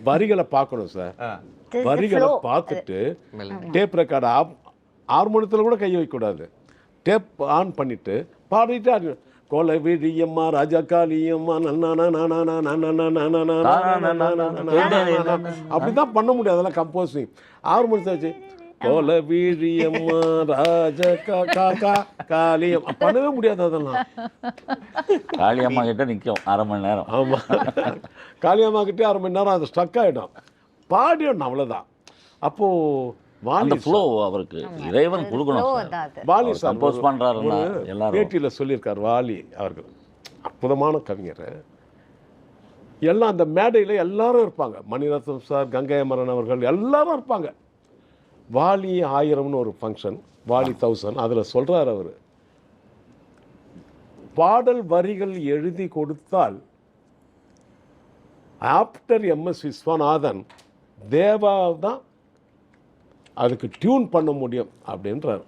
வரிகளை பார்க்கணும் சார். வரிகளை பார்த்துட்டு டேப் ரெக்கார்டு ஹார்மோனியத்தில் கூட கை வைக்கக்கூடாது. டேப் ஆன் பண்ணிட்டு பாடிட்டு கோல விழியம்மா ராஜா காளியம்மா அப்படிதான் பண்ண முடியாது. அதெல்லாம் கம்போசிங் ஹார்மோனியத்தை வச்சு கோல வீழியம்மா ராஜ காளியம் பண்ணவே முடியாது. அதெல்லாம் காளியம்மா கிட்ட நிற்கும் அரை மணி நேரம். ஆமாம், காளியம்மா கிட்டே அரை மணி நேரம் அது ஸ்டக் ஆகிடும். பாடிடணும், அவ்வளோதான். அப்போது அந்த ஃப்ளோ அவருக்கு இறைவன் கொடுக்கணும். வாலி சார் கம்போஸ் பண்ணுறாருன்னா எல்லாரும் பேட்டியில் சொல்லியிருக்கார். வாலி அவர்கள் அற்புதமான கவிஞர். எல்லாம் அந்த மேடையில் எல்லாரும் இருப்பாங்க. மணிரத்னம் சார், கங்கை அமரன் அவர்கள் எல்லாரும் இருப்பாங்க. வாலி 1000ன்னு ஒரு ஃபங்க்ஷன், வாலி 1000 அதில் சொல்கிறார் அவர், பாடல் வரிகள் எழுதி கொடுத்தால் ஆஃப்டர் எம்எஸ் விஸ்வநாதன் தேவா தான் அதுக்கு டியூன் பண்ண முடியும் அப்படின்றார்.